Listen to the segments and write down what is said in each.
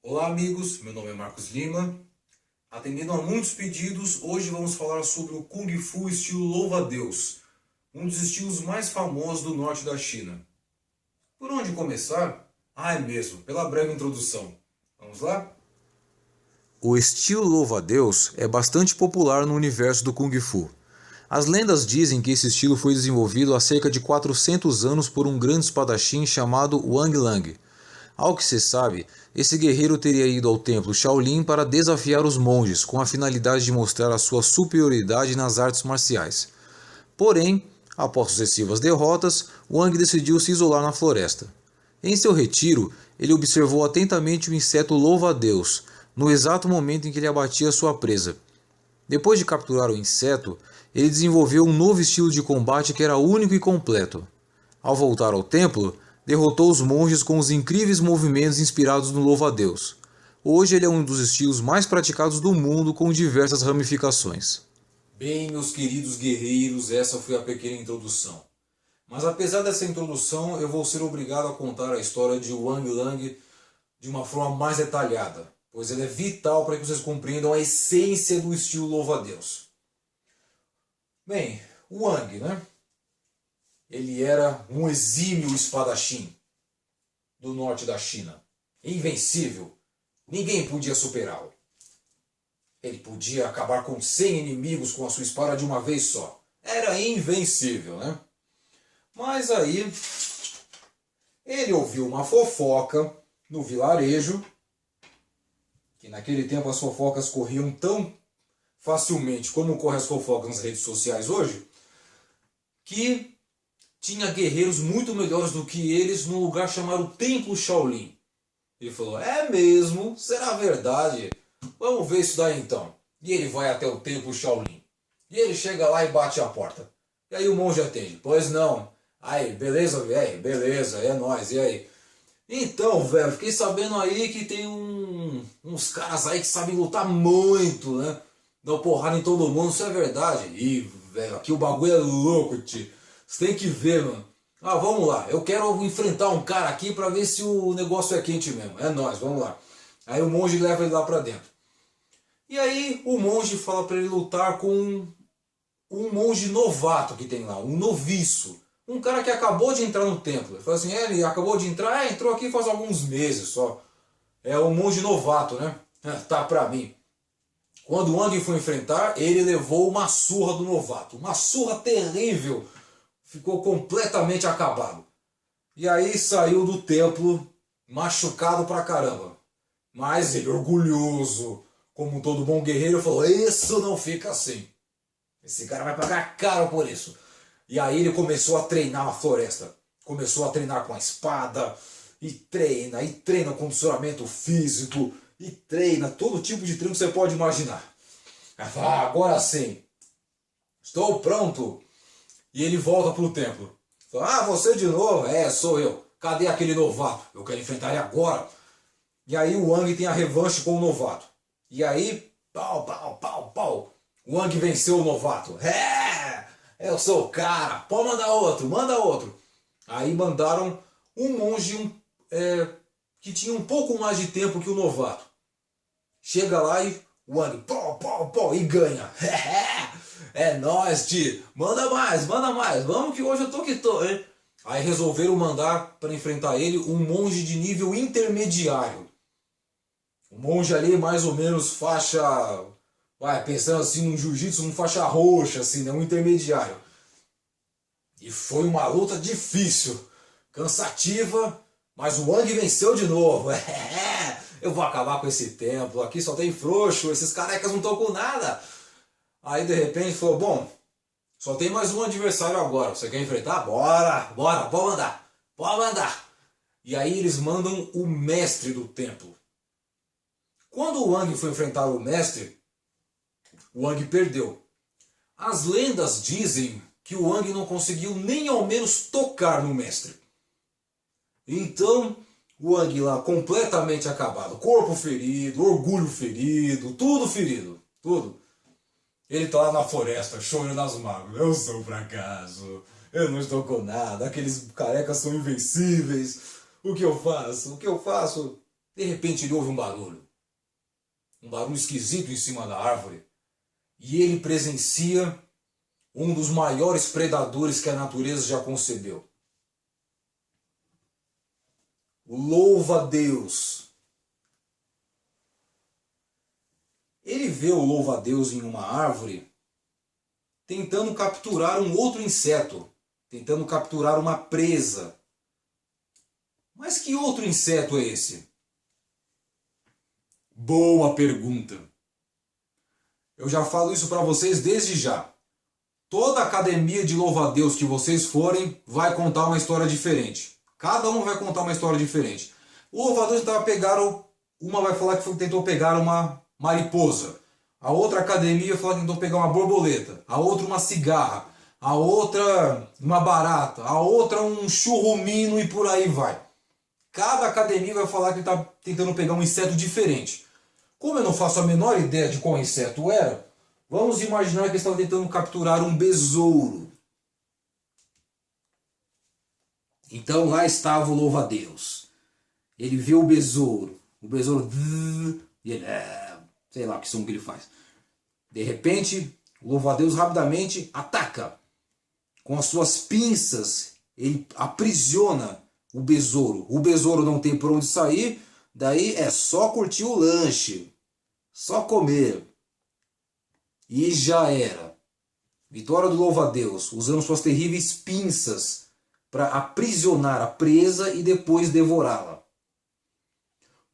Olá amigos, meu nome é Marcos Lima. Atendendo a muitos pedidos, hoje vamos falar sobre o Kung Fu estilo louva-a-Deus, um dos estilos mais famosos do norte da China. Por onde começar? É mesmo, pela breve introdução. Vamos lá? O estilo louva-a-Deus é bastante popular no universo do Kung Fu. As lendas dizem que esse estilo foi desenvolvido há cerca de 400 anos por um grande espadachim chamado Wang Lang. Ao que se sabe, esse guerreiro teria ido ao templo Shaolin para desafiar os monges, com a finalidade de mostrar a sua superioridade nas artes marciais. Porém, após sucessivas derrotas, Wang decidiu se isolar na floresta. Em seu retiro, ele observou atentamente o inseto louva-a-Deus, no exato momento em que ele abatia sua presa. Depois de capturar o inseto, ele desenvolveu um novo estilo de combate que era único e completo. Ao voltar ao templo, derrotou os monges com os incríveis movimentos inspirados no louva-a-Deus. Hoje ele é um dos estilos mais praticados do mundo, com diversas ramificações. Bem, meus queridos guerreiros, essa foi a pequena introdução. Mas apesar dessa introdução, eu vou ser obrigado a contar a história de Wang Lang de uma forma mais detalhada, pois ela é vital para que vocês compreendam a essência do estilo louva-a-Deus. Bem, o Wang, né? Ele era um exímio espadachim do norte da China. Invencível. Ninguém podia superá-lo. Ele podia acabar com 100 inimigos com a sua espada de uma vez só. Era invencível, né? Mas aí, ele ouviu uma fofoca no vilarejo, que naquele tempo as fofocas corriam tão facilmente como correm as fofocas nas redes sociais hoje, que tinha guerreiros muito melhores do que eles num lugar chamado Templo Shaolin. Ele falou, é mesmo? Será verdade? Vamos ver isso daí então. E ele vai até o Templo Shaolin. E ele chega lá e bate a porta. E aí o monge atende. Pois não. Aí, beleza, velho? Beleza, é nóis. E aí? Então, velho, fiquei sabendo aí que tem uns caras aí que sabem lutar muito, né? Dão porrada em todo mundo, isso é verdade. Ih, velho, aqui o bagulho é louco, tio. Você tem que ver, mano. Vamos lá. Eu quero enfrentar um cara aqui pra ver se o negócio é quente mesmo. É nóis, vamos lá. Aí o monge leva ele lá pra dentro. E aí o monge fala pra ele lutar com um monge novato que tem lá, um noviço. Um cara que acabou de entrar no templo. Ele fala assim, ele acabou de entrar? Entrou aqui faz alguns meses só. É um monge novato, né? Tá pra mim. Quando o Wang foi enfrentar, ele levou uma surra do novato. Uma surra terrível. Ficou completamente acabado. E aí saiu do templo machucado pra caramba. Mas ele, orgulhoso, como todo bom guerreiro, falou, isso não fica assim. Esse cara vai pagar caro por isso. E aí ele começou a treinar na floresta. Começou a treinar com a espada. E treina condicionamento físico. E treina todo tipo de treino que você pode imaginar. Agora sim. Estou pronto. E ele volta pro templo. Fala, você de novo? É, sou eu. Cadê aquele novato? Eu quero enfrentar ele agora. E aí o Wang tem a revanche com o novato. E aí, pau, pau, pau, pau. O Wang venceu o novato. Eu sou o cara. Pode mandar outro, manda outro. Aí mandaram um monge que tinha um pouco mais de tempo que o novato. Chega lá e o Wang, pau, pau, pau, e ganha. É nóis, tio. Manda mais, vamos que hoje eu tô que tô, hein? Aí resolveram mandar para enfrentar ele um monge de nível intermediário. Um monge ali mais ou menos faixa... pensando assim no jiu-jitsu, um faixa roxa, assim, né? Um intermediário. E foi uma luta difícil, cansativa, mas o Wang venceu de novo. Eu vou acabar com esse templo, aqui só tem frouxo, esses carecas não estão com nada. Aí de repente falou, bom, só tem mais um adversário agora, você quer enfrentar? Bora, pode mandar. E aí eles mandam o mestre do templo. Quando o Wang foi enfrentar o mestre, o Wang perdeu. As lendas dizem que o Wang não conseguiu nem ao menos tocar no mestre. Então, o Wang lá completamente acabado, corpo ferido, orgulho ferido, tudo ferido, tudo. Ele tá lá na floresta, chorando nas mágoas. Eu sou um fracasso, eu não estou com nada, aqueles carecas são invencíveis. O que eu faço? De repente ele ouve um barulho esquisito em cima da árvore, e ele presencia um dos maiores predadores que a natureza já concebeu. O louva-a-Deus. Ele vê o louva-a-Deus em uma árvore tentando capturar um outro inseto, tentando capturar uma presa. Mas que outro inseto é esse? Boa pergunta. Eu já falo isso para vocês desde já. Toda academia de louva-a-Deus que vocês forem vai contar uma história diferente. Cada um vai contar uma história diferente. O louva-a-Deus tentava pegar, uma vai falar que tentou pegar uma mariposa. A outra academia vai falar que tentou pegar uma borboleta. A outra uma cigarra. A outra uma barata. A outra um churrumino e por aí vai. Cada academia vai falar que está tentando pegar um inseto diferente. Como eu não faço a menor ideia de qual inseto era, vamos imaginar que eles estavam tentando capturar um besouro. Então lá estava o louva-a-Deus. Ele vê o besouro. O besouro... E ele... sei lá que som que ele faz. De repente, o louva-a-Deus rapidamente ataca. Com as suas pinças, ele aprisiona o besouro. O besouro não tem por onde sair, daí é só curtir o lanche. Só comer. E já era. Vitória do louva-a-Deus, usando suas terríveis pinças para aprisionar a presa e depois devorá-la.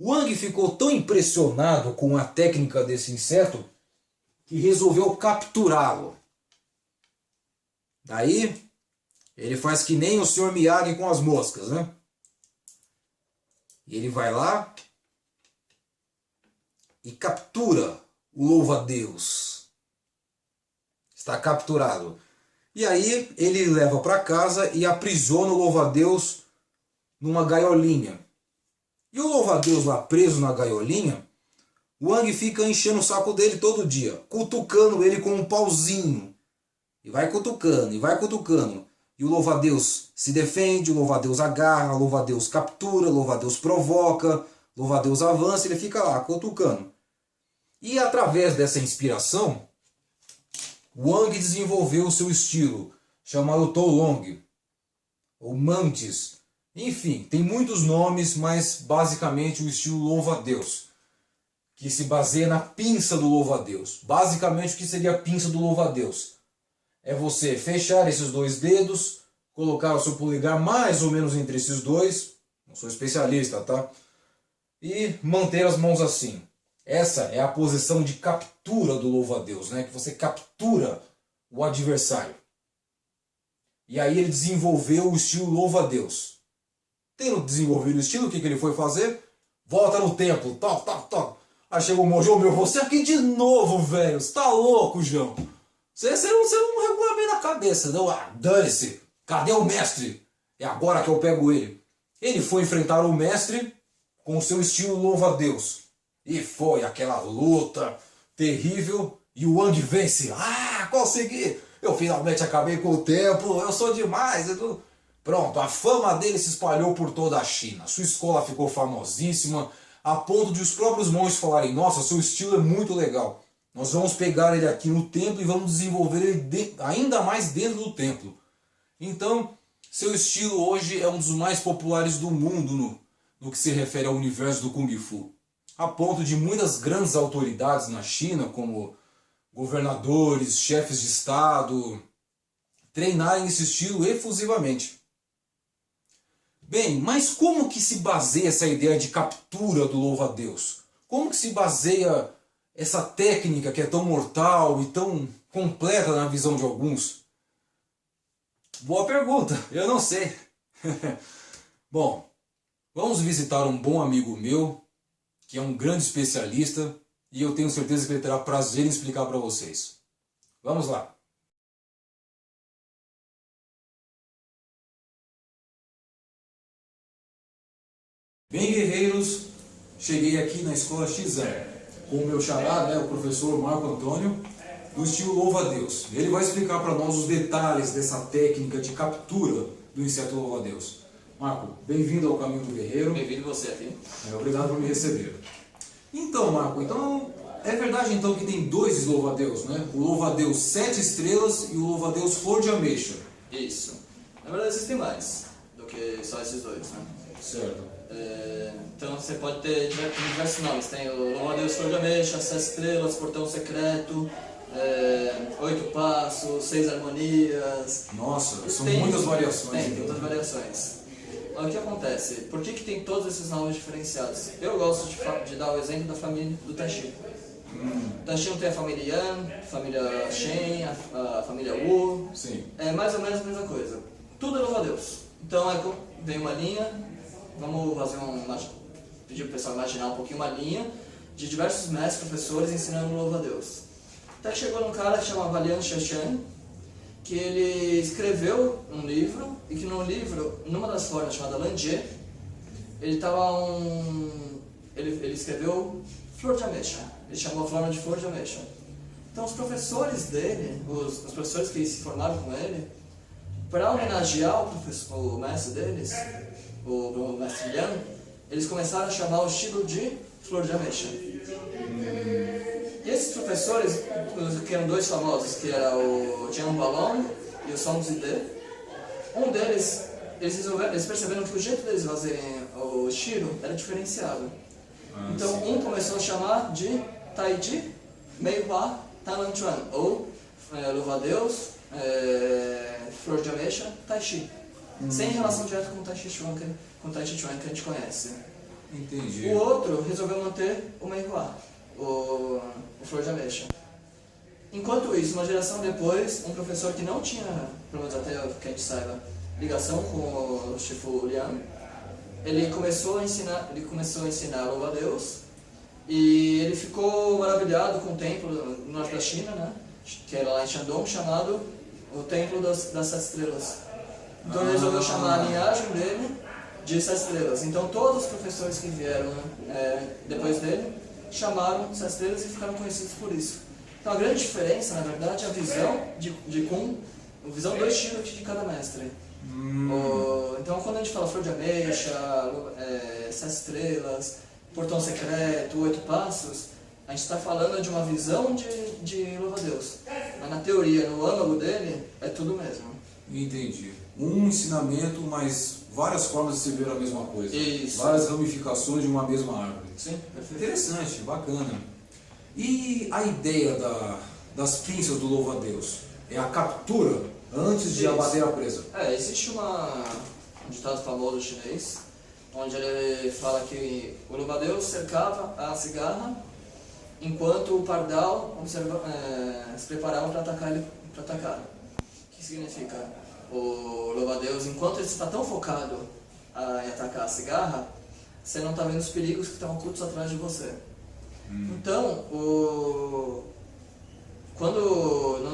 Wang ficou tão impressionado com a técnica desse inseto que resolveu capturá-lo. Daí, ele faz que nem o Sr. Miyagi com as moscas, né? E ele vai lá e captura o louva-a-Deus. Está capturado. E aí ele leva para casa e aprisiona o louva-a-Deus numa gaiolinha. E o louva-a-Deus lá preso na gaiolinha, o Wang fica enchendo o saco dele todo dia, cutucando ele com um pauzinho. E vai cutucando, e vai cutucando. E o louva-a-Deus se defende, o louva-a-Deus agarra, o louva-a-Deus captura, o louva-a-Deus provoca, o louva-a-Deus avança, ele fica lá cutucando. E através dessa inspiração, Wang desenvolveu o seu estilo, chamado Toulong, ou Mantis. Enfim, tem muitos nomes, mas basicamente o estilo louva-a-Deus, que se baseia na pinça do louva-a-Deus. Basicamente, o que seria a pinça do louva-a-Deus? É você fechar esses dois dedos, colocar o seu polegar mais ou menos entre esses dois, não sou especialista, tá? E manter as mãos assim. Essa é a posição de captura do louva-a-Deus, né? Que você captura o adversário. E aí ele desenvolveu o estilo louva-a-Deus. Tendo desenvolvido o estilo, o que ele foi fazer? Volta no templo, toc, toc, toc. Aí chegou o monge, meu, você aqui de novo, velho. Você tá louco, João? Você não regula bem na cabeça, não? Ah, dane-se. Cadê o mestre? É agora que eu pego ele. Ele foi enfrentar o mestre com o seu estilo louva-a-Deus. E foi aquela luta terrível. E o Wang vence. Ah, consegui! Eu finalmente acabei com o templo. Eu sou demais. Pronto, a fama dele se espalhou por toda a China. Sua escola ficou famosíssima, a ponto de os próprios monges falarem: nossa, seu estilo é muito legal. Nós vamos pegar ele aqui no templo e vamos desenvolver ele ainda mais dentro do templo. Então, seu estilo hoje é um dos mais populares do mundo no que se refere ao universo do Kung Fu. A ponto de muitas grandes autoridades na China, como governadores, chefes de estado, treinarem esse estilo efusivamente. Bem, mas como que se baseia essa ideia de captura do louva-a-Deus? Como que se baseia essa técnica que é tão mortal e tão completa na visão de alguns? Boa pergunta, eu não sei. Bom, vamos visitar um bom amigo meu, que é um grande especialista, e eu tenho certeza que ele terá prazer em explicar para vocês. Vamos lá. Bem, guerreiros, cheguei aqui na Escola Xizan com o meu xará, né, o professor Marco Antônio, do estilo louva-a-Deus. Ele vai explicar para nós os detalhes dessa técnica de captura do inseto louva-a-Deus. Marco, bem-vindo ao Caminho do Guerreiro. Bem-vindo você aqui. Obrigado por me receber. Então, Marco, é verdade então que tem dois louva-a-Deus, né? O louva-a-Deus 7 estrelas e o louva-a-Deus flor de ameixa. Isso. Na verdade existem mais do que só esses dois, né? Certo. Então você pode ter diversos nomes. Tem o louva-a-Deus flor de ameixa, 7 estrelas, portão secreto, 8 passos, 6 harmonias. Nossa, são muitas variações. Tem muitas variações. Mas o que acontece? Por que tem todos esses nomes diferenciados? Eu gosto de dar o exemplo da família do Tai Chi. O Tai Chi não tem a família Yan, a família Shen, a família Wu. Sim. É mais ou menos a mesma coisa. Tudo é louva-a-Deus. Então vem uma linha, vamos pedir para o pessoal imaginar um pouquinho uma linha de diversos mestres, professores ensinando louva-a-Deus. Até que chegou num cara que chama Lian Sheshan, que ele escreveu um livro, e que no livro, numa das formas chamada Lanjie, ele escreveu flor de ameixa. Ele chamou a flor de flor de ameixa. Então os professores dele, os professores que se formaram com ele, para homenagear o mestre deles, o mestre Lian, eles começaram a chamar o estilo de flor de ameixa. E esses professores, que eram dois famosos, que era o Jian Balong e o Song Zide, um deles, eles perceberam que o jeito deles fazerem o estilo era diferenciado. Então um começou a chamar de Tai Chi Mei Hua Tanan Chuan, ou louva-a-Deus, flor de ameixa, Tai Chi. Sem relação direta com o Tai Chi Chuan, que a gente conhece. Entendi. O outro resolveu manter o Mei Hua, o flor de ameixa. Enquanto isso, uma geração depois, um professor que não tinha, pelo menos até que a gente saiba, ligação com o Shifu Liang, ele começou a ensinar louva-a-Deus, e ele ficou maravilhado com o templo no norte da China, né, que era lá em Shandong, chamado o Templo das 7 Estrelas. Então ele resolveu chamar a linhagem dele de 7 Estrelas. Então todos os professores que vieram depois dele chamaram 7 Estrelas e ficaram conhecidos por isso. Então a grande diferença, na verdade, é a visão de Kung, a visão do estilo de cada mestre. Então quando a gente fala flor de ameixa, 7 estrelas, portão secreto, 8 passos, a gente está falando de uma visão de louva-a-Deus. Mas na teoria, no âmago dele, é tudo mesmo. Entendi. Um ensinamento, mas várias formas de se ver a mesma coisa. Isso. Várias ramificações de uma mesma árvore. Sim, perfeito. Interessante, bacana. E a ideia das pinças do louva-a-Deus? É a captura antes de abater a presa? Existe um ditado famoso chinês, onde ele fala que o louva-a-Deus cercava a cigarra enquanto o pardal se preparava para atacar. O que significa? O louva-a-Deus, enquanto ele está tão focado em atacar a cigarra, você não está vendo os perigos que estão ocultos atrás de você. Então, no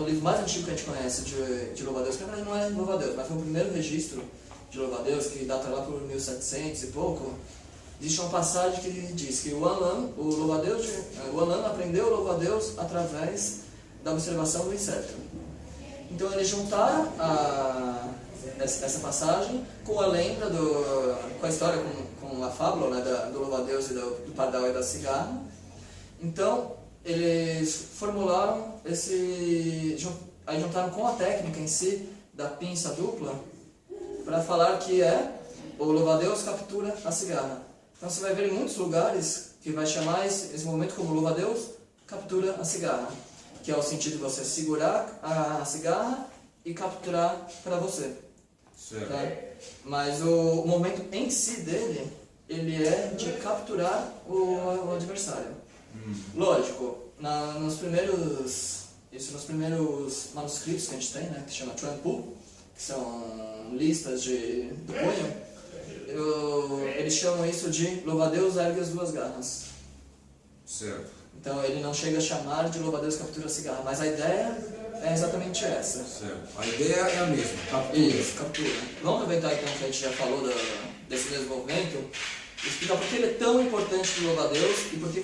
livro mais antigo que a gente conhece de louva-a-Deus, que na verdade não é louva-a-Deus, mas foi o primeiro registro de louva-a-Deus, que data lá por 1700 e pouco, existe uma passagem que diz que o Wan Lan aprendeu o louva-a-Deus através da observação do inseto. Então eles juntaram essa passagem com a lenda, com a história, com a fábula, né, do louva-a-Deus e do pardal e da cigarra. Então eles formularam aí juntaram com a técnica em si da pinça dupla para falar que o louva-a-Deus captura a cigarra. Então você vai ver em muitos lugares que vai chamar esse movimento como louva-a-Deus captura a cigarra, que é o sentido de você segurar a cigarra e capturar para você. Certo. Tá? Mas o movimento em si dele, ele é de capturar o adversário. Lógico, nos primeiros manuscritos que a gente tem, né, que chama Chuanpu, que são listas do punho, eles chamam isso de louva-a-Deus ergue as 2 garras. Certo. Então ele não chega a chamar de louva-a-Deus captura a cigarra, mas a ideia é exatamente essa. Certo. A ideia é a mesma, captura. Isso, captura. Vamos aproveitar então que a gente já falou desse mesmo movimento e explicar por que ele é tão importante para o louva-a-Deus e por que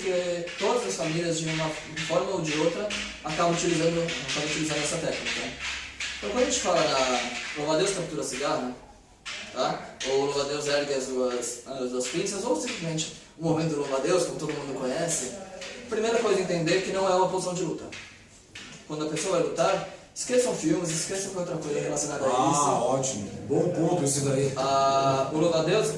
todas as famílias, de uma forma ou de outra, acabam utilizando essa técnica. Então quando a gente fala da louva-a-Deus captura a cigarra, tá? Ou o louva-a-Deus ergue as duas pinças, ou simplesmente o movimento do louva-a-Deus, como todo mundo conhece. Primeira coisa a entender que não é uma posição de luta. Quando a pessoa vai lutar, esqueçam filmes, esqueçam qualquer outra coisa relacionada a isso. Ah, ótimo. Bom ponto esse daí. O louva-a-Deus,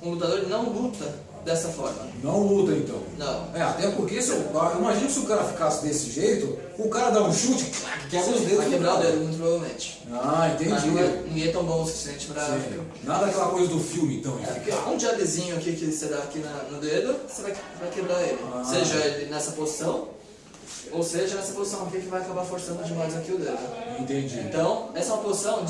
um lutador ele não luta dessa forma. Não luta, então. Não. Até porque, imagina se o cara ficasse desse jeito, o cara dá um chute, quebra os dedos. Vai do quebrar o cara. dedo, muito provavelmente. Ah, entendi. Mas ninguém é tão bom o suficiente pra... Sim. Nada daquela coisa do filme, então. Porque um diadezinho aqui que você dá aqui no dedo, você vai quebrar ele. Seja ele nessa posição, ou seja nessa posição aqui que vai acabar forçando demais aqui o dedo. Entendi. Então, essa é uma posição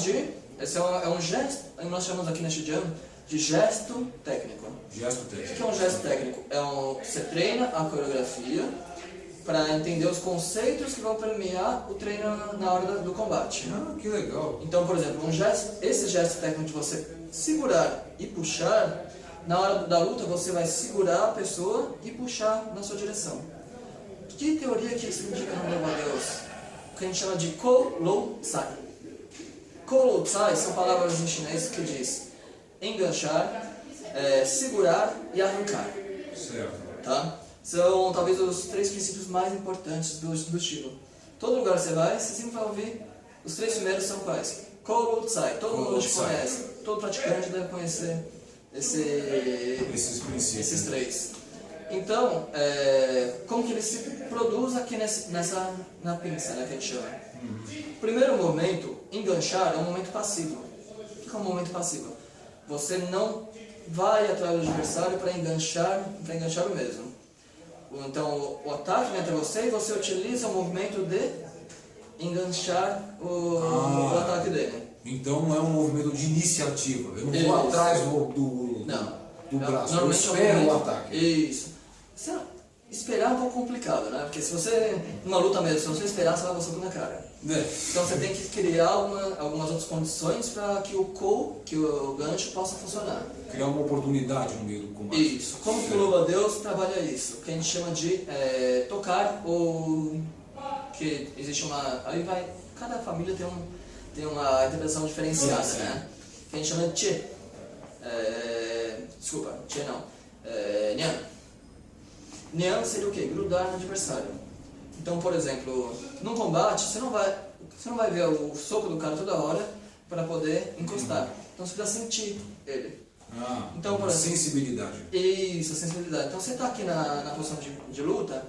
esse é um gesto, nós chamamos aqui na Shijian de gesto técnico. Gesto O técnico. que é um gesto técnico? Você treina a coreografia para entender os conceitos que vão permear o treino na hora do combate. Ah, que legal. Então, por exemplo, esse gesto técnico de você segurar e puxar, na hora da luta você vai segurar a pessoa e puxar na sua direção. Que teoria que isso indica no louva-a-Deus? O que a gente chama de Ko-Lo-Tsai. Ko-Lo-Tsai são palavras em chinês que diz enganchar, segurar e arrancar. Certo. Tá? São talvez os 3 princípios mais importantes do estilo. Todo lugar que você vai, você sempre vai ouvir. Os 3 primeiros são quais? Ko-Lo-Tsai. Todo mundo hoje conhece. Todo praticante deve conhecer Esses princípios. esses 3. Então, como que ele se produz aqui na pinça, né, que a gente chama? O primeiro momento, enganchar, é um momento passivo. O que é um momento passivo? Você não vai atrás do adversário para enganchar o mesmo. Então, o ataque vem até você e você utiliza o movimento de enganchar o ataque dele. Então não é um movimento de iniciativa. Eu não vou atrás do braço. Eu espero o ataque. Isso. Esperar é um pouco complicado, né? Porque se você, numa luta mesmo, se você esperar, você vai dar um soco na cara. Então você tem que criar algumas outras condições para que o gancho possa funcionar. Criar uma oportunidade no meio do combate. Isso. Como que o louva-a-Deus trabalha isso? O que a gente chama de tocar ou... que existe uma... Aí vai... Cada família tem uma interpretação diferenciada, né? Que a gente chama de Che. Desculpa, Che não. Nyan. Nyan seria o quê? Grudar no adversário. Então, por exemplo, num combate, você não vai ver o soco do cara toda hora para poder encostar. Então você precisa sentir ele. Então, por exemplo, sensibilidade. Isso, sensibilidade. Então você está aqui na posição de luta.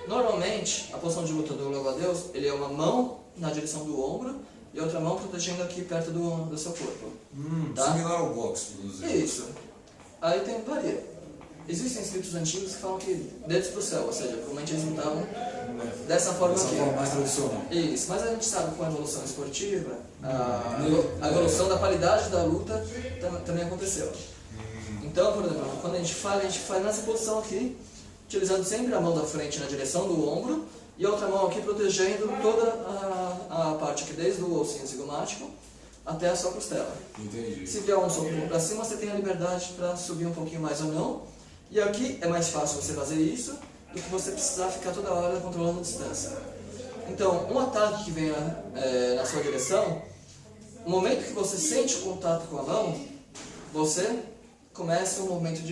Normalmente, a posição de luta do louva-a-Deus, ele é uma mão na direção do ombro e outra mão protegendo aqui perto do seu corpo. Tá? Similar ao boxe, inclusive. Isso. Aí varia. Existem escritos antigos que falam que dedos para o céu, ou seja, provavelmente eles lutavam dessa forma aqui. Dessa forma mais tradicional. Isso, mas a gente sabe com a evolução esportiva, a evolução da qualidade da luta também aconteceu. Então, por exemplo, quando a gente faz nessa posição aqui, utilizando sempre a mão da frente na direção do ombro e a outra mão aqui protegendo toda a parte aqui, desde o ossinho zigomático até a sua costela. Entendi. Se vier um soco para cima, você tem a liberdade para subir um pouquinho mais ou não. E aqui é mais fácil você fazer isso do que você precisar ficar toda hora controlando a distância. Então, um ataque que vem na sua direção, no momento que você sente o contato com a mão, você começa um movimento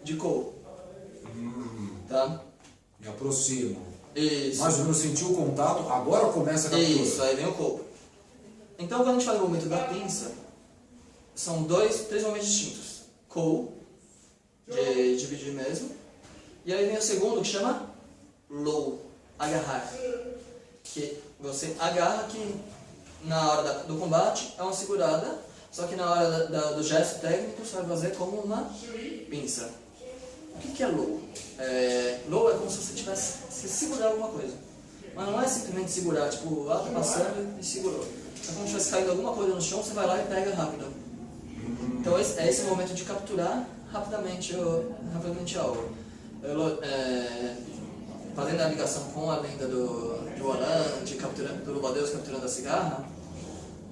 de Ko. Tá? Me aproximo. Isso. Mais ou menos sentiu o contato, agora começa a captura. Isso, aí vem o Ko. Então, quando a gente fala do movimento da pinça, são 3 movimentos distintos. Ko, de dividir mesmo. E aí vem o segundo que chama Lo, agarrar. Que você agarra que na hora do combate é uma segurada, só que na hora do gesto técnico você vai fazer como uma pinça. O que é Lo? Lo é como se você tivesse se segurar alguma coisa. Mas não é simplesmente segurar, tipo, tá passando e segurou. É como se tivesse caído alguma coisa no chão, você vai lá e pega rápido. Então é esse momento de capturar rapidamente algo. Fazendo a ligação com a lenda do Oran, do louva-a-Deus capturando a cigarra,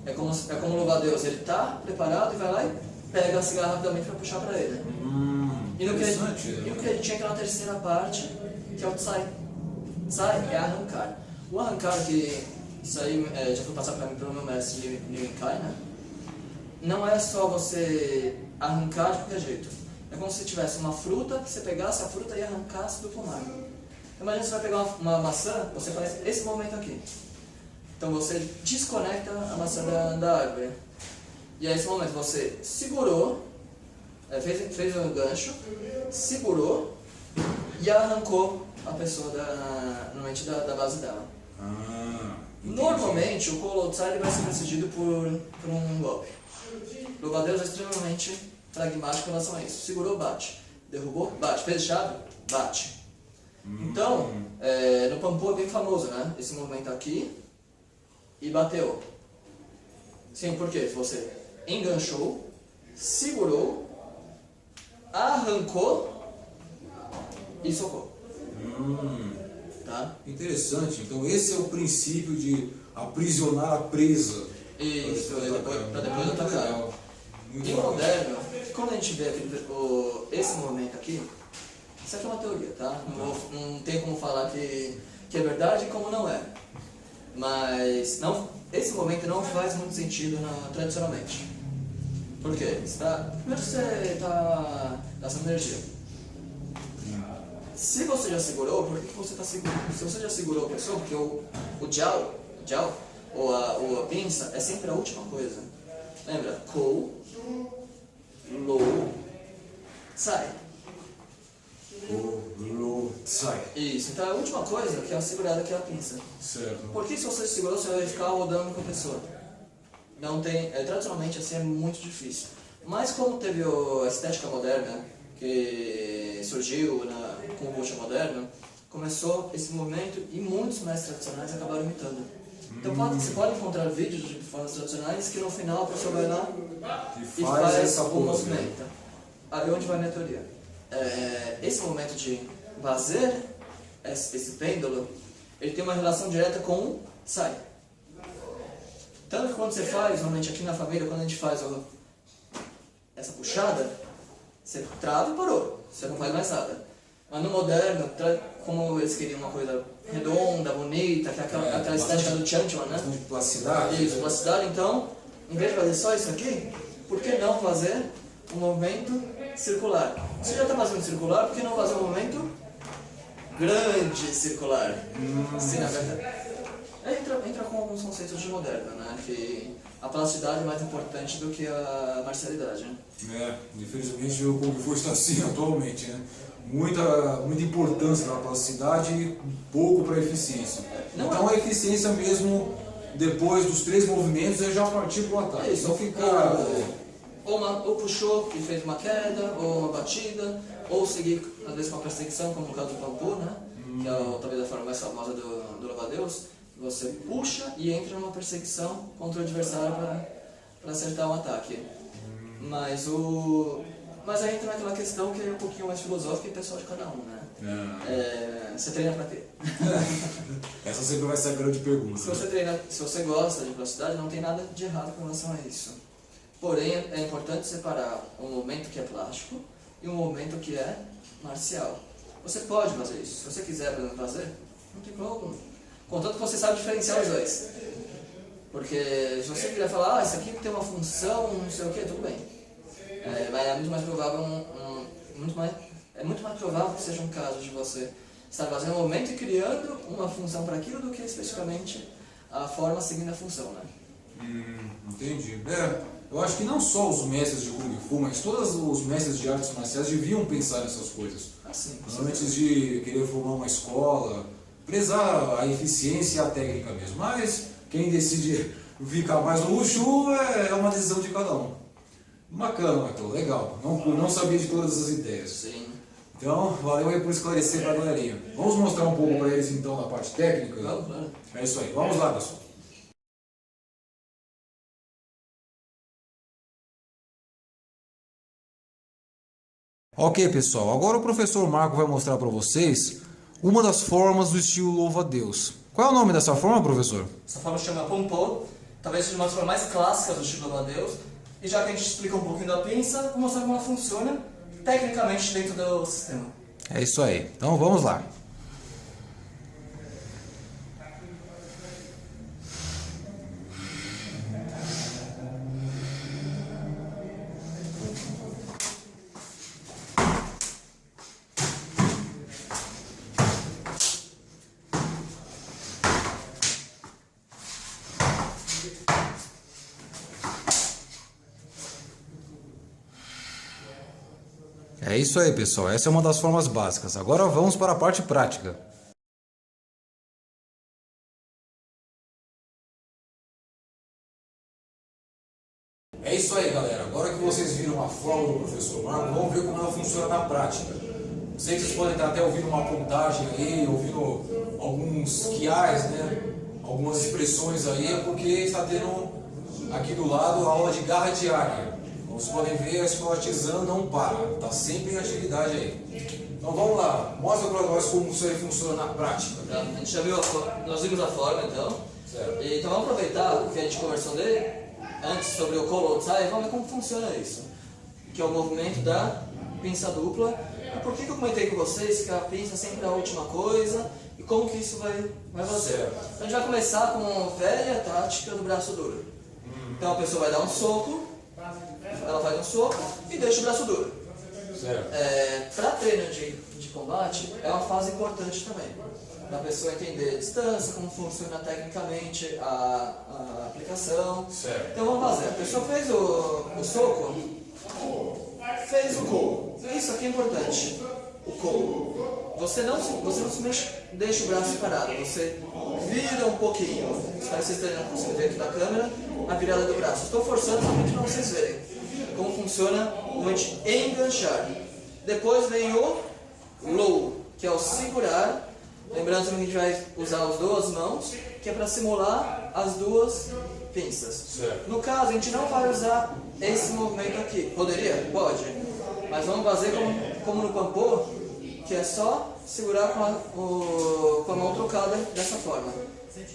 é como o louva-a-Deus, ele está preparado e vai lá e pega a cigarra rapidamente para puxar para ele. E no que a gente tinha aquela terceira parte, que é o Tsai. Tsai é arrancar. O arrancar, que isso aí já foi passado para mim pelo meu mestre Liu Kai, né? não é só você arrancar de qualquer jeito. É como se tivesse uma fruta, que você pegasse a fruta e arrancasse do pomar. Imagina você vai pegar uma maçã, você faz esse movimento aqui. Então você desconecta a maçã da árvore. E aí, esse momento você segurou, fez um gancho, segurou e arrancou a pessoa normalmente da base dela. Normalmente, o Kolotsai vai ser precedido por um golpe. O louva-a-Deus é extremamente pragmático em relação a isso. Segurou, bate. Derrubou, bate. Fez chave, bate. Então, no Pampu é bem famoso, né? Esse movimento aqui e bateu. Sim, por quê? Você enganchou, segurou, arrancou e socou. Tá? Interessante. Então esse é o princípio de aprisionar a presa. Isso, para depois atacar. E o moderno, quando a gente vê esse movimento aqui, isso aqui é uma teoria, tá? Não tem como falar que é verdade e como não é. Mas esse movimento não faz muito sentido tradicionalmente. Por quê? Primeiro você está gastando energia. Se você já segurou, por que você está segurando? Se você já segurou a pessoa, porque o jiao, ou a pinça, é sempre a última coisa. Lembra? Kou, lo, tsai. Lo, tsai. Isso, então é a última coisa que é a segurada, que é a pinça. Certo. Porque se você segurou, você vai ficar rodando com a pessoa. Não tem, tradicionalmente assim é muito difícil. Mas como teve a estética moderna, que surgiu com o Bucha moderno, começou esse movimento e muitos mestres tradicionais acabaram imitando. Então você pode encontrar vídeos de formas tradicionais que no final a pessoa vai lá e faz o movimento. Aí onde vai a minha teoria? Esse movimento de fazer esse pêndulo, ele tem uma relação direta com o sai. Tanto que quando você faz, normalmente aqui na família, quando a gente faz essa puxada, você trava e parou, você não faz mais nada. Mas no moderno, como eles queriam uma coisa redonda, bonita, que é aquela estética do Chanchuan, né? De plasticidade. Isso, plasticidade. Então, em vez de fazer só isso aqui, por que não fazer um movimento circular? Você já está fazendo circular, por que não fazer um movimento grande circular? Sim, na verdade. Entra com alguns conceitos de moderno, né? Que a plasticidade é mais importante do que a marcialidade, né? Infelizmente o Kung Fu está assim atualmente, né? Muita importância para a plasticidade e pouco para a eficiência. Então a eficiência mesmo, depois dos 3 movimentos, é já partir para o ataque. Isso, não ficar... ou puxou e fez uma queda, ou uma batida, ou seguir, às vezes, com a perseguição, como no caso do Pampu, né? Que é talvez a forma mais famosa do louva-a-Deus. Você puxa e entra numa perseguição contra o adversário para acertar um ataque. Mas aí entra naquela questão que é um pouquinho mais filosófica e pessoal de cada um, né? Você treina para quê? Essa sempre vai ser a grande pergunta. Se você gosta de velocidade, não tem nada de errado com relação a isso. Porém, é importante separar um movimento que é plástico e um movimento que é marcial. Você pode fazer isso. Se você quiser fazer, não tem problema. Contanto que você sabe diferenciar os dois. Porque se você quiser falar, isso aqui tem uma função, não sei o que, tudo bem. Mas é muito mais provável é muito mais provável que seja um caso de você estar fazendo um movimento e criando uma função para aquilo do que especificamente a forma seguindo a função, né? Entendi. Eu acho que não só os mestres de Kung Fu, mas todos os mestres de artes marciais deviam pensar nessas coisas. Antes de querer formar uma escola, prezar a eficiência e a técnica mesmo. Mas quem decide ficar mais no Wushu é uma decisão de cada um. Bacana, Michael, legal. Não sabia de todas essas ideias. Sim. Então, valeu aí por esclarecer para a galerinha. Vamos mostrar um pouco para eles então na parte técnica? Vamos, claro. É isso aí. Vamos lá, pessoal. Ok, pessoal. Agora o professor Marco vai mostrar para vocês uma das formas do estilo louva-a-Deus. Qual é o nome dessa forma, professor? Essa forma se chama Pampu, talvez seja uma das formas mais clássicas do estilo louva-a-Deus. E já que a gente explica um pouquinho da pinça, vou mostrar como ela funciona tecnicamente dentro do sistema. É isso aí. Então vamos lá. É isso aí, pessoal. Essa é uma das formas básicas. Agora vamos para a parte prática. É isso aí, galera. Agora que vocês viram a fórmula do professor Marco, vamos ver como ela funciona na prática. Sei que vocês podem estar até ouvindo uma contagem aí, ouvindo alguns quiais, né? Algumas expressões aí, é porque está tendo aqui do lado a aula de garra de águia. Como vocês podem ver, a escola Tizan não para, está sempre em atividade aí. Então vamos lá, mostra para nós como isso aí funciona na prática. Tá? A gente já viu, nós vimos a forma então. Certo. Então vamos aproveitar o que a gente conversou dele antes sobre o call load sai, vamos ver como funciona isso. Que é o movimento da pinça dupla. E por que eu comentei com vocês que a pinça sempre é a última coisa e como que isso vai fazer? Certo. Então a gente vai começar com a velha tática do braço duro. Então a pessoa vai dar um soco, ela faz um soco e deixa o braço duro. Certo. Para treino de combate é uma fase importante também. Para a pessoa entender a distância, como funciona tecnicamente a aplicação. Certo. Então vamos fazer. A pessoa fez o soco, fez o call. Isso aqui é importante. O call. Você não se mexe, deixa o braço parado. Você vira um pouquinho. Espero que vocês não conseguem ver aqui na câmera a virada do braço. Estou forçando somente para vocês verem como funciona o movimento enganchar. Depois vem o low, que é o segurar. Lembrando que a gente vai usar as duas mãos, que é para simular as duas pinças. Certo. No caso, a gente não vai usar esse movimento aqui. Poderia? Pode. Mas vamos fazer como no pampô, que é só segurar com a mão trocada dessa forma.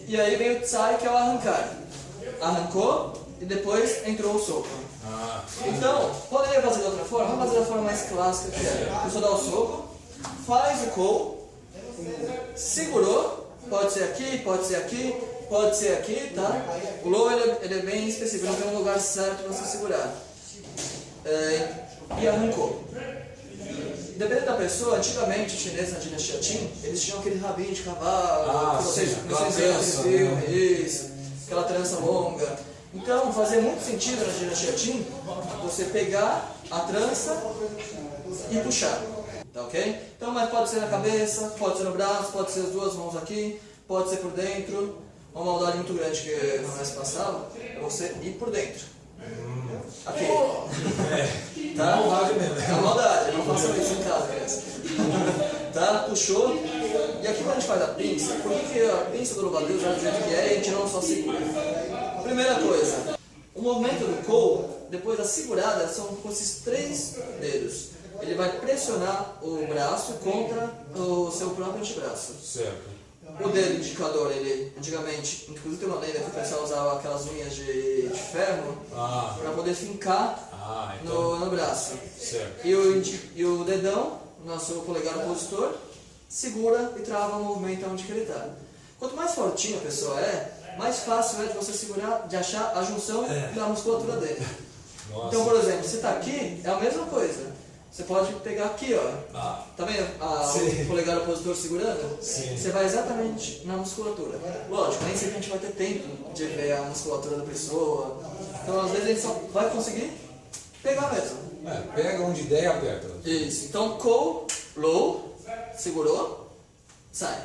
E aí vem o tsai, que é o arrancar. Arrancou e depois entrou o soco. Então, poderia fazer de outra forma? Vamos fazer da forma mais clássica que é. A pessoa dá o soco, faz o call, segurou, pode ser aqui, pode ser aqui, pode ser aqui, tá? O low ele é bem específico, não tem um lugar certo para você segurar. E arrancou. Dependendo da pessoa, antigamente, os chineses na dinastia Qin, eles tinham aquele rabinho de cavalo, que vocês viram aquele filme, isso, aquela trança longa. Então, fazia muito sentido na dinastia Qin você pegar a trança e puxar. Tá ok? Então, mas pode ser na cabeça, pode ser no braço, pode ser as duas mãos aqui, pode ser por dentro. Uma maldade muito grande que no mês passado é você ir por dentro. Aqui. Tá? É maldade mesmo. É uma maldade, não façam isso em casa, criança. Tá? Puxou. E aqui quando a gente faz a pinça, por que a pinça do louva-a-Deus é do jeito que é e a gente não só segura? Primeira coisa, o movimento do call, depois da segurada, são com esses 3 dedos. Ele vai pressionar o braço contra o seu próprio antebraço. Certo. O dedo indicador, ele antigamente, inclusive tem uma lenda que o pessoal usava aquelas unhas de ferro para poder fincar então, no braço. certo. E o dedão, nosso polegar opositor, segura e trava o movimento onde que ele está. Quanto mais fortinho a pessoa é, mais fácil é de você segurar, de achar a junção da musculatura dele. Nossa. Então, por exemplo, se está aqui, é a mesma coisa. Você pode pegar aqui, ó. Tá vendo o polegar opositor segurando? Sim. Você vai exatamente na musculatura. Lógico, nem sempre a gente vai ter tempo de ver a musculatura da pessoa. Então, às vezes, a gente só vai conseguir pegar mesmo. Pega onde der e aperta. Isso. Então, call, low, segurou, sai.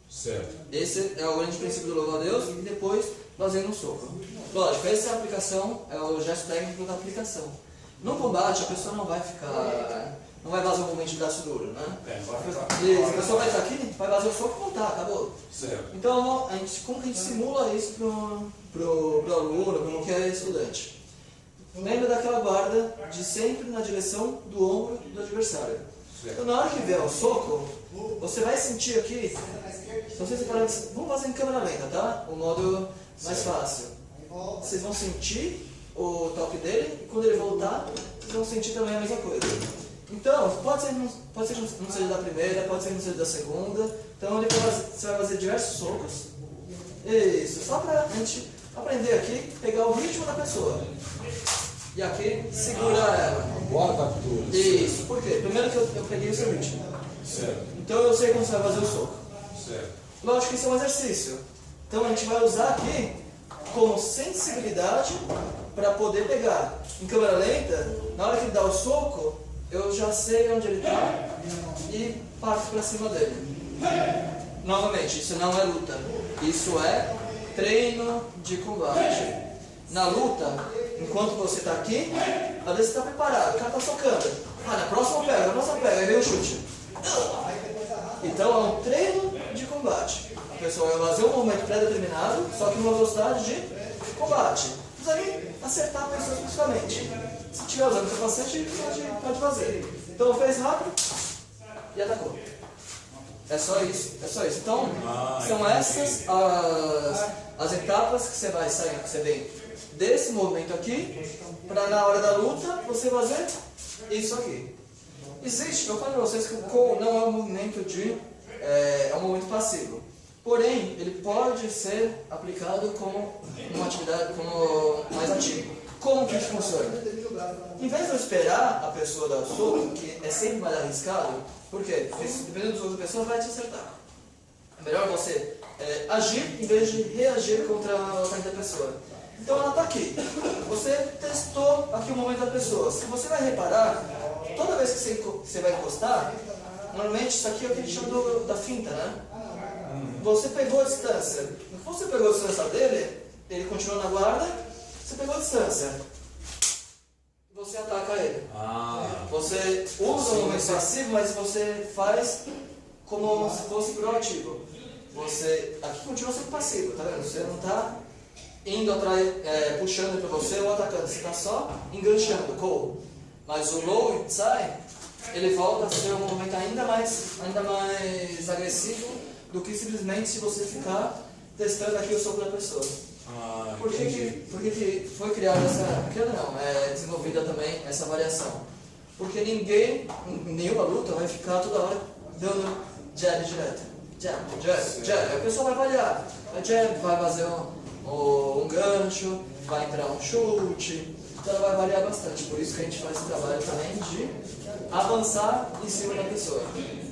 Certo. Esse é o grande princípio do louva-a-Deus e depois fazendo um soco. Lógico, essa é a aplicação, é o gesto técnico da aplicação. No combate, a pessoa não vai ficar... Não vai fazer um movimento de braço duro, né? A pessoa vai estar aqui, vai fazer o soco e voltar, acabou. Certo. Então, como que a gente simula isso pro aluno, para qualquer estudante? Lembra daquela guarda de sempre na direção do ombro do adversário. Então, na hora que vier o soco, você vai sentir aqui... Então, vocês vamos fazer em câmera lenta, tá? O modo mais fácil. Vocês vão sentir o toque dele e quando ele voltar, vocês vão sentir também a mesma coisa. Então, pode ser que não seja da primeira, pode ser que não seja da segunda. Então, você vai fazer diversos socos. Isso, só pra gente aprender aqui, pegar o ritmo da pessoa. E aqui, segura ela. Boa captura. Isso, por quê? Primeiro que eu peguei o seu ritmo. Certo. Então, eu sei como você vai fazer o soco. Certo. Lógico que isso é um exercício. Então, a gente vai usar aqui como sensibilidade para poder pegar. Em câmera lenta, na hora que ele dá o soco, eu já sei onde ele está e parto para cima dele. Novamente, isso não é luta, isso é treino de combate. Na luta, enquanto você está aqui, às vezes você está preparado, o cara está socando. Na próxima pega, aí vem o chute. Então é um treino de combate. A pessoa vai fazer um movimento pré-determinado, só que numa velocidade de combate. Não precisa nem acertar a pessoa especificamente. Se estiver usando capacete, pode fazer. Então fez rápido e atacou. É só isso. Então, são essas as etapas que você vai sair, que você vem desse movimento aqui, para na hora da luta você fazer isso aqui. Existe, eu falo para vocês que o Kou não é um movimento é um movimento passivo. Porém, ele pode ser aplicado como uma atividade, como mais ativo. Como que isso funciona? Em vez de eu esperar a pessoa dar o soco, que é sempre mais arriscado, porque dependendo do soco da pessoa vai te acertar. É melhor você agir em vez de reagir contra o ataque da pessoa. Então ela está aqui. Você testou aqui o momento da pessoa. Se você vai reparar, toda vez que você vai encostar, normalmente isso aqui é o que a gente chama da finta, né? Você pegou a distância. Quando você pegou a distância dele, ele continuou na guarda, você pegou a distância. Você ataca ele. Você usa o movimento passivo, mas você faz como se fosse proativo. Você aqui continua sendo passivo, tá vendo? Você não está indo atrás, puxando ele para você ou atacando, você está só enganchando, Kou. Mas o Low e Tsai, ele volta a ser um movimento ainda mais agressivo do que simplesmente se você ficar testando aqui o soco da pessoa. Por que foi criada desenvolvida também essa variação? Porque ninguém, em nenhuma luta, vai ficar toda hora dando jab direto. Jab. A pessoa vai variar. Vai fazer um gancho, vai entrar um chute. Então ela vai variar bastante. Por isso que a gente faz esse trabalho também de avançar em cima da pessoa.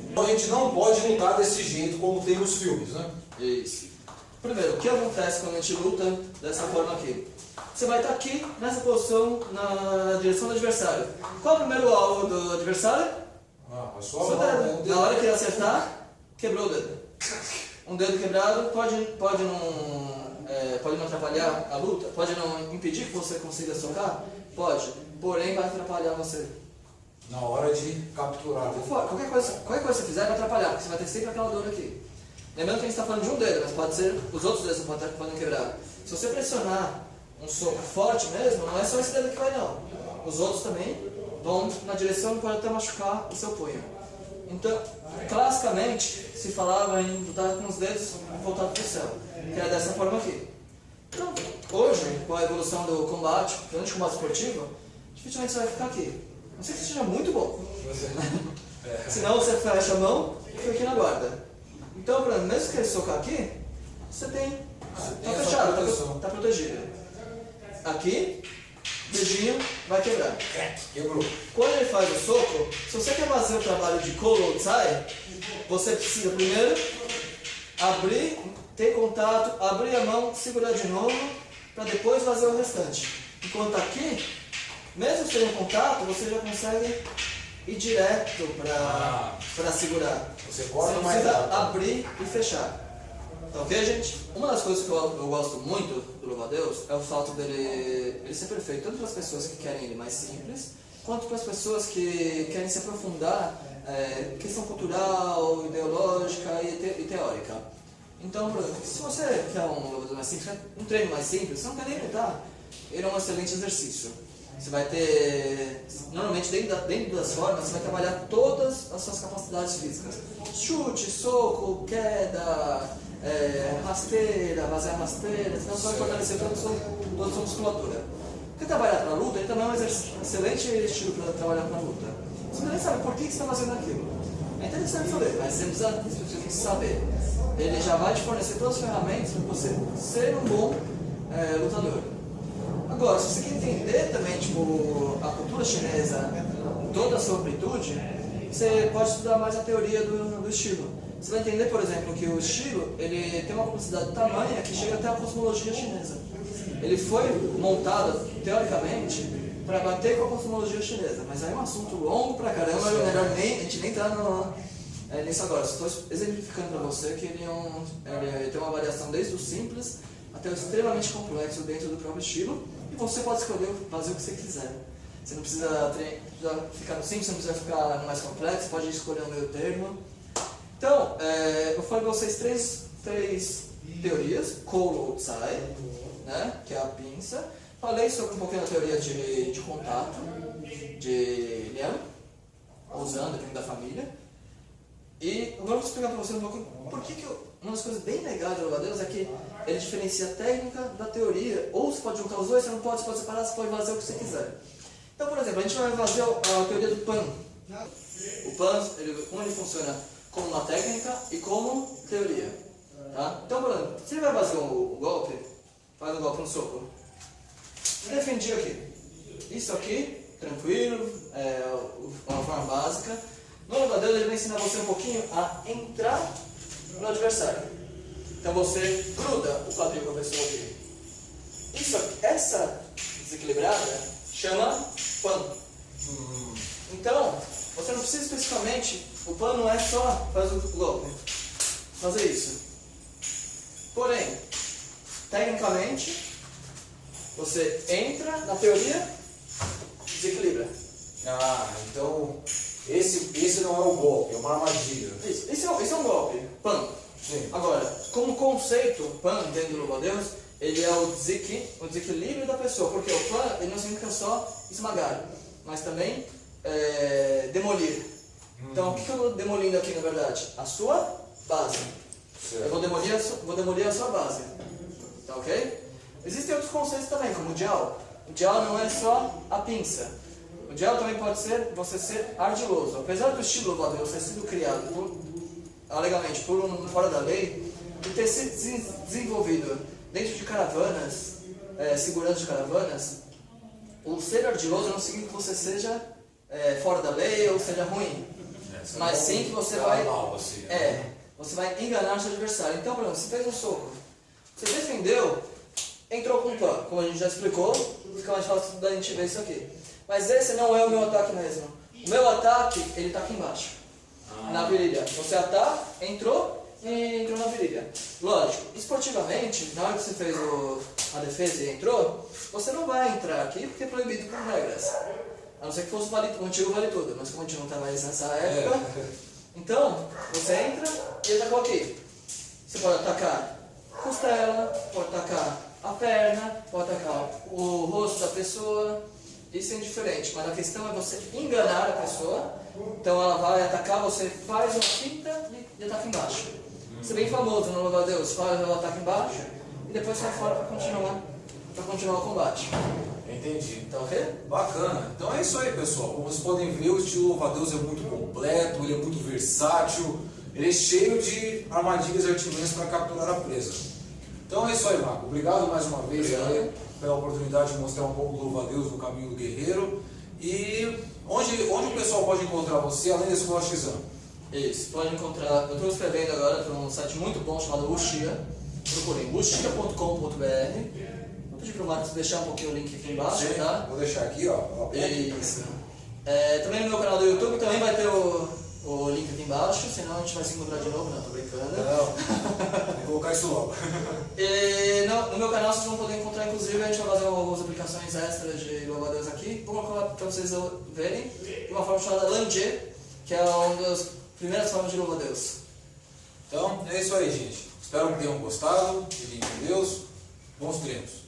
Então a gente não pode lutar desse jeito como tem nos filmes, né? Isso. Primeiro, o que acontece quando a gente luta dessa forma aqui? Você vai estar aqui, nessa posição, na direção do adversário. Qual é o primeiro alvo do adversário? Passou Seu dedo. Na hora que ele acertar, quebrou o dedo. Um dedo quebrado pode não atrapalhar a luta? Pode não impedir que você consiga socar? Pode. Porém, vai atrapalhar você. Na hora de capturar. Qualquer coisa que você fizer vai atrapalhar, porque você vai ter sempre aquela dor aqui. Lembrando que a gente está falando de um dedo, mas pode ser os outros dedos que podem quebrar. Se você pressionar um soco forte mesmo, não é só esse dedo que vai não. Os outros também vão na direção e podem até machucar o seu punho. Então, classicamente, se falava em lutar com os dedos voltados para o céu, que era dessa forma aqui. Então, hoje, com a evolução do combate, principalmente combate esportivo, dificilmente você vai ficar aqui. Não sei que seja muito bom. Senão você fecha a mão e fica aqui na guarda. Então, mesmo que ele socar aqui, você está fechado, está protegido. Aqui, dedinho, vai quebrar. Quebrou. Quando ele faz o soco, se você quer fazer o trabalho de Kou ou Tsai, você precisa primeiro abrir, ter contato, abrir a mão, segurar de novo, para depois fazer o restante. Enquanto aqui, mesmo sem contato, você já consegue ir direto para segurar. Você não precisa abrir e fechar. Tá ok, gente? Uma das coisas que eu gosto muito do Louva-a-Deus é o fato dele ser perfeito, tanto para as pessoas que querem ele mais simples, quanto para as pessoas que querem se aprofundar em questão cultural, ideológica e teórica. Então, por exemplo, se você quer um Louva-a-Deus mais simples, um treino mais simples, você não quer nem lutar, ele é um excelente exercício. Você vai ter, normalmente dentro das formas, você vai trabalhar todas as suas capacidades físicas. Chute, soco, queda, rasteira, fazer a rasteira, senão você vai fortalecer toda a sua musculatura. Porque trabalhar para a luta, ele também é um excelente estilo para trabalhar para a luta. Você nem sabe por que você está fazendo aquilo. É interessante saber, mas você precisa saber. Ele já vai te fornecer todas as ferramentas para você ser um bom lutador. Agora, se você quer entender também a cultura chinesa, toda a sua amplitude, você pode estudar mais a teoria do estilo. Você vai entender, por exemplo, que o estilo ele tem uma complexidade tamanha que chega até a cosmologia chinesa. Ele foi montado, teoricamente, para bater com a cosmologia chinesa. Mas aí é um assunto longo pra caramba, é melhor a gente nem entrar nisso agora. Estou exemplificando para você que ele tem uma variação desde o simples até o extremamente complexo dentro do próprio estilo, e você pode escolher fazer o que você quiser. Você não precisa ficar no simples, você não precisa ficar no mais complexo, você pode escolher o meio termo. Então, eu falei para vocês três teorias: Kouro Tsai, né, que é a pinça. Falei sobre um pouquinho da teoria de contato, de Liang, usando dentro da família. E agora eu vou explicar para você um pouco por que uma das coisas bem legais do louva-a-Deus é que ele diferencia a técnica da teoria. Ou você pode juntar os dois, você não pode, você pode separar, você pode fazer o que você quiser. Então, por exemplo, a gente vai fazer a teoria do Pan. O Pan, como ele funciona como uma técnica e como teoria. Tá? Então, por exemplo, se ele vai fazer o golpe, faz um golpe no soco. Eu defendi aqui. Isso aqui, tranquilo, uma forma básica. No louva-a-Deus ele vai ensinar você um pouquinho a entrar no adversário. Então você gruda o quadril com a pessoa aqui. Essa desequilibrada chama Pan. Então, você não precisa especificamente, o Pan não é só fazer o golpe, fazer isso. Porém, tecnicamente, você entra na teoria, desequilibra. Ah, então esse não é o golpe, é uma armadilha. Esse é um golpe, Pan. Sim. Agora, como conceito, Pan dentro do louva-a-Deus, ele é o desequilíbrio da pessoa, porque o Pan ele não significa só esmagar, mas também demolir. Então, o que eu estou demolindo aqui na verdade? A sua base. Certo. Eu vou demolir a sua base. Tá ok? Existem outros conceitos também, como o Jiao. O Jiao não é só a pinça. O Jiao também pode ser você ser ardiloso. Apesar do estilo louva-a-Deus ter sido criado alegadamente por fora da lei, e ter sido desenvolvido dentro de caravanas, segurança de caravanas, o ser ardiloso não significa que você seja fora da lei ou seja ruim, mas sim que você vai você vai enganar seu adversário. Então, por exemplo, você fez um soco, você defendeu, entrou com um Pan, como a gente já explicou, fica mais fácil da gente ver isso aqui. Mas esse não é o meu ataque mesmo. O meu ataque, ele está aqui embaixo, na virilha. Você ataca, entrou na virilha. Lógico, esportivamente, na hora que você fez a defesa e entrou, você não vai entrar aqui porque é proibido por regras. A não ser que fosse o antigo vale tudo, mas como a gente não está mais nessa época, então você entra e atacou aqui. Você pode atacar costela, pode atacar a perna, pode atacar o rosto da pessoa. Isso é indiferente, mas a questão é você enganar a pessoa. Então ela vai atacar, você faz uma finta e ataca embaixo. Isso é bem famoso no louva-a-Deus, faz o ataque embaixo e depois sai fora para continuar o combate. Entendi. Tá ok? Bacana. Então é isso aí, pessoal. Como vocês podem ver, o estilo louva-a-Deus é muito completo, ele é muito versátil, ele é cheio de armadilhas e artimanhas para capturar a presa. Então é isso aí, Marco. Obrigado mais uma vez aí, pela oportunidade de mostrar um pouco do louva-a-Deus no caminho do guerreiro. E onde o pessoal pode encontrar você, além da Escola Xizan? Isso, pode encontrar. Eu estou escrevendo agora para um site muito bom chamado Wuxia. Procurem wuxia.com.br. Vou pedir para o Marcos deixar um pouquinho o link aqui embaixo, tá? Vou deixar aqui, ó. Isso. Também no meu canal do YouTube também vai ter o link aqui embaixo, senão a gente vai se encontrar de novo, não, tô brincando. Não, vou colocar isso logo. E no meu canal vocês vão poder encontrar, inclusive, a gente vai fazer algumas aplicações extras de louva-a-Deus aqui. Vou colocar para vocês verem de uma forma chamada Lanjie, que é uma das primeiras formas de louva-a-Deus. Então é isso aí, gente. Espero que tenham gostado. Fiquem com Deus. Bons treinos.